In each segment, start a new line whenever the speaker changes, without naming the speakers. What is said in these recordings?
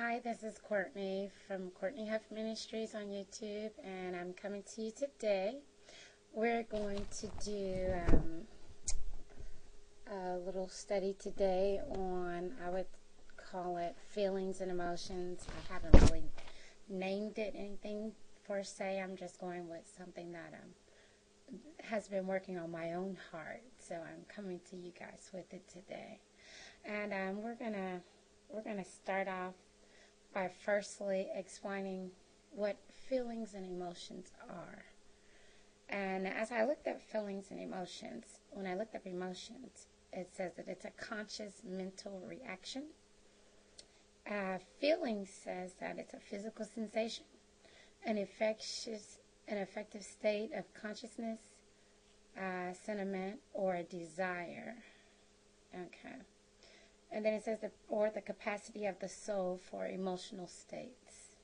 Hi, this is Courtney from Courtney Huff Ministries on YouTube, and I'm coming to you today. We're going to do a little study today on, I would call it feelings and emotions. I haven't really named it anything per se. I'm just going with something that has been working on my own heart. So I'm coming to you guys with it today. And we're gonna start off by firstly explaining what feelings and emotions are. And as I looked at feelings and emotions, when I looked up emotions, it says that it's a conscious mental reaction. Feeling says that it's a physical sensation, an effective state of consciousness, sentiment, or a desire. Okay. And then it says or the capacity of the soul for emotional states.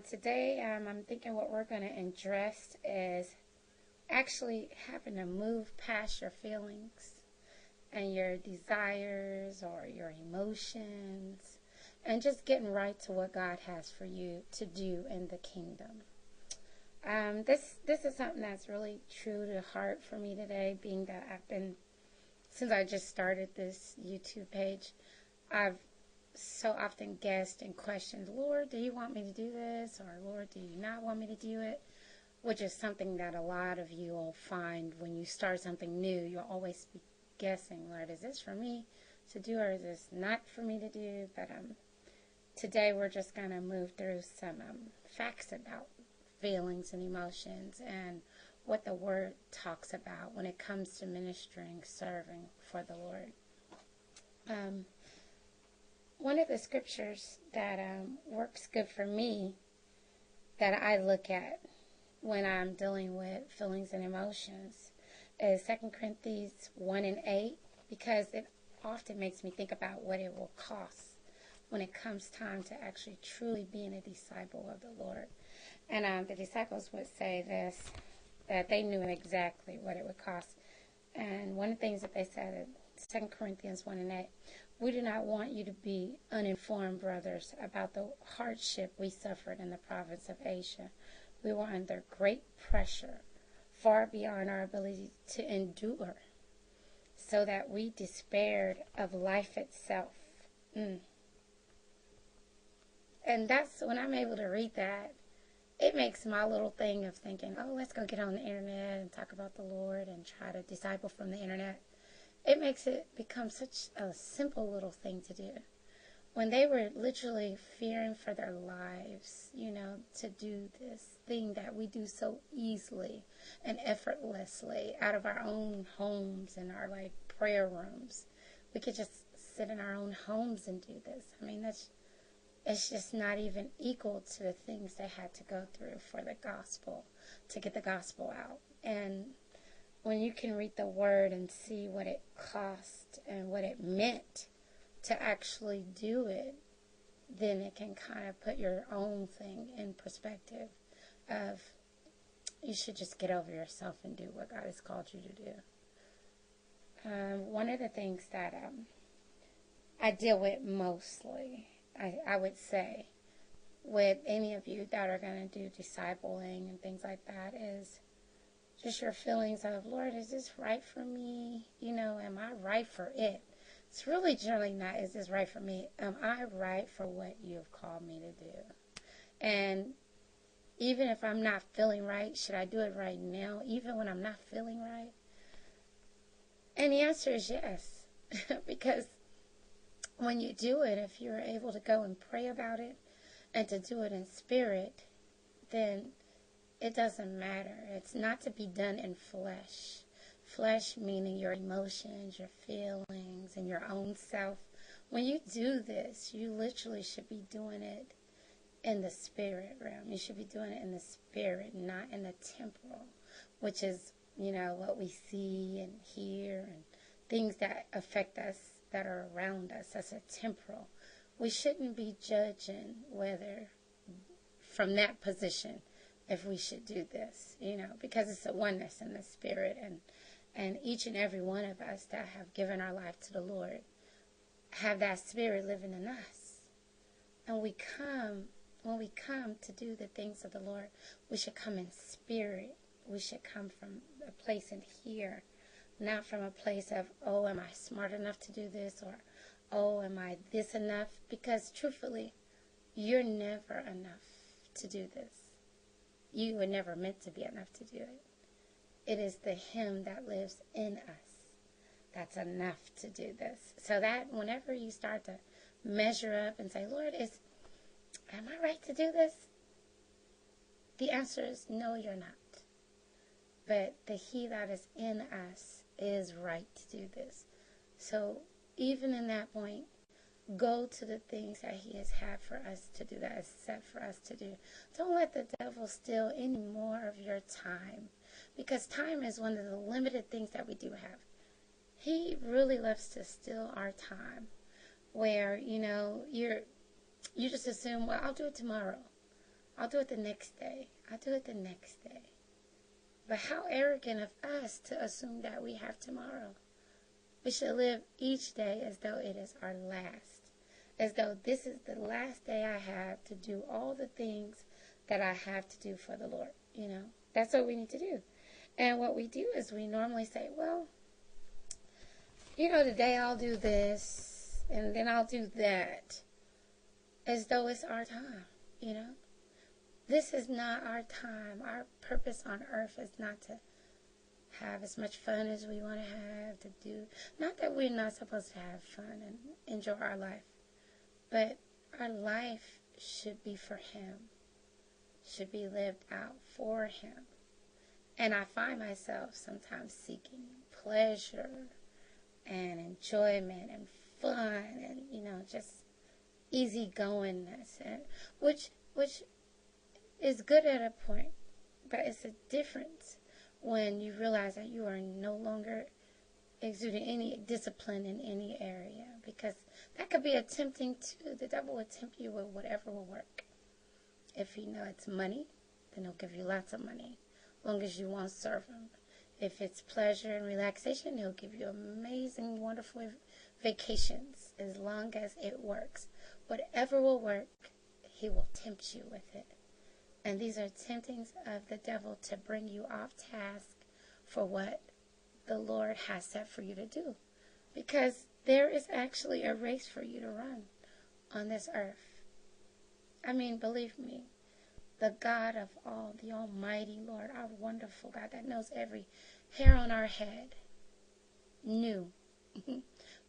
Today, I'm thinking what we're going to address is actually having to move past your feelings and your desires or your emotions and just getting right to what God has for you to do in the kingdom. This is something that's really true to heart for me today, being that since I just started this YouTube page, I've so often guessed and questioned, Lord, do you want me to do this? Or Lord, do you not want me to do it? Which is something that a lot of you will find when you start something new. You'll always be guessing, Lord, is this for me to do or is this not for me to do? But today we're just going to move through some facts about feelings and emotions and what the Word talks about when it comes to ministering, serving for the Lord. One of the scriptures that works good for me that I look at when I'm dealing with feelings and emotions is 2 Corinthians 1:8, because it often makes me think about what it will cost when it comes time to actually truly being a disciple of the Lord. And the disciples would say this, that they knew exactly what it would cost. And one of the things that they said in 2 Corinthians 1:8, we do not want you to be uninformed, brothers, about the hardship we suffered in the province of Asia. We were under great pressure, far beyond our ability to endure, so that we despaired of life itself. And that's when I'm able to read that, it makes my little thing of thinking, oh, let's go get on the internet and talk about the Lord and try to disciple from the internet. It makes it become such a simple little thing to do. When they were literally fearing for their lives, to do this thing that we do so easily and effortlessly out of our own homes and our prayer rooms. We could just sit in our own homes and do this. I mean, it's just not even equal to the things they had to go through for the gospel, to get the gospel out. And when you can read the Word and see what it cost and what it meant to actually do it, then it can kind of put your own thing in perspective of you should just get over yourself and do what God has called you to do. One of the things that I deal with mostly, I would say, with any of you that are going to do discipling and things like that, is just your feelings of, Lord, is this right for me? Am I right for it? It's really generally not, is this right for me? Am I right for what you have called me to do? And even if I'm not feeling right, should I do it right now, even when I'm not feeling right? And the answer is yes, because when you do it, if you're able to go and pray about it and to do it in spirit, then it doesn't matter. It's not to be done in flesh. Flesh meaning your emotions, your feelings, and your own self. When you do this, you literally should be doing it in the spirit realm. You should be doing it in the spirit, not in the temporal, which is, what we see and hear and things that affect us, that are around us. That's a temporal. We shouldn't be judging whether from that position if we should do this, because it's a oneness in the spirit, and each and every one of us that have given our life to the Lord have that spirit living in us. And when we come to do the things of the Lord, we should come in spirit. We should come from a place in here, not from a place of, oh, am I smart enough to do this? Or, oh, am I this enough? Because truthfully, you're never enough to do this. You were never meant to be enough to do it. It is the Him that lives in us that's enough to do this. So that whenever you start to measure up and say, Lord, am I right to do this? The answer is no, you're not. But the He that is in us is right to do this. So even in that point, go to the things that He has had for us to do, that is set for us to do. Don't let the devil steal any more of your time, because time is one of the limited things that we do have. He really loves to steal our time, where, you just assume, well, I'll do it tomorrow. I'll do it the next day. I'll do it the next day. But how arrogant of us to assume that we have tomorrow. We should live each day as though it is our last. As though this is the last day I have to do all the things that I have to do for the Lord. That's what we need to do. And what we do is we normally say, well, today I'll do this and then I'll do that. As though it's our time, This is not our time. Our purpose on earth is not to have as much fun as we want to have, to do. Not that we're not supposed to have fun and enjoy our life, but our life should be for Him, should be lived out for Him. And I find myself sometimes seeking pleasure and enjoyment and fun and, just easygoingness, and which is good at a point, but it's a difference when you realize that you are no longer exuding any discipline in any area, because that could be tempting too. The devil will tempt you with whatever will work. If it's money, then he'll give you lots of money, as long as you won't serve him. If it's pleasure and relaxation, he'll give you amazing, wonderful vacations, as long as it works. Whatever will work, he will tempt you with it. And these are temptings of the devil to bring you off task for what the Lord has set for you to do. Because there is actually a race for you to run on this earth. I mean, believe me, the God of all, the Almighty Lord, our wonderful God that knows every hair on our head, knew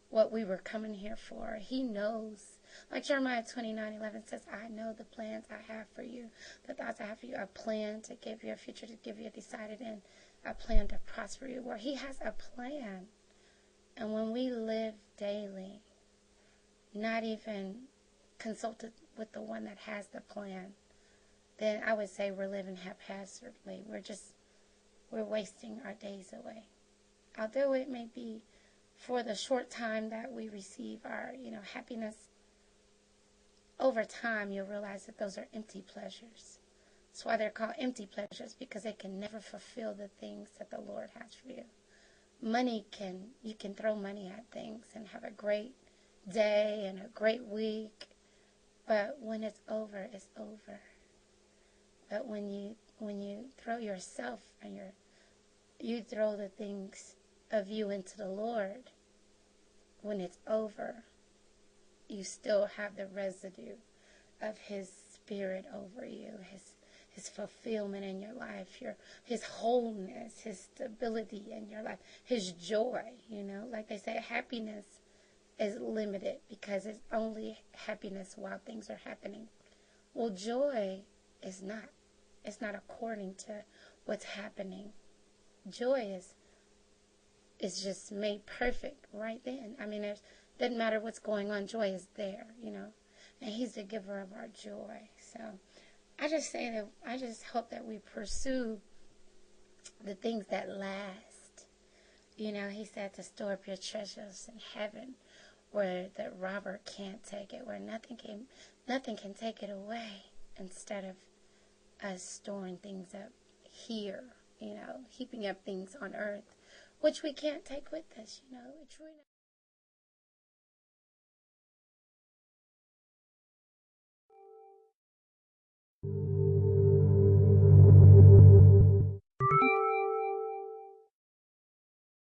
what we were coming here for. He knows. Like Jeremiah 29:11 says, I know the plans I have for you, the thoughts I have for you, a plan to give you a future, to give you a decided end, a plan to prosper you, where He has a plan. And when we live daily, not even consulted with the one that has the plan, then I would say we're living haphazardly. We're wasting our days away. Although it may be for the short time that we receive our, happiness, over time you'll realize that those are empty pleasures. That's why they're called empty pleasures, because they can never fulfill the things that the Lord has for you. You can throw money at things and have a great day and a great week, but when it's over, it's over. But when you throw yourself and you throw the things of you into the Lord, when it's over, you still have the residue of His Spirit over you, His fulfillment in your life, His wholeness, His stability in your life, His joy. Like they say, happiness is limited because it's only happiness while things are happening. Well, joy is not. It's not according to what's happening. Joy is just made perfect right then. I mean, it doesn't matter what's going on. Joy is there, and He's the giver of our joy. So I just hope that we pursue the things that last. He said to store up your treasures in heaven, where the robber can't take it, where nothing can take it away, instead of us storing things up here, heaping up things on earth, which we can't take with us, It's really not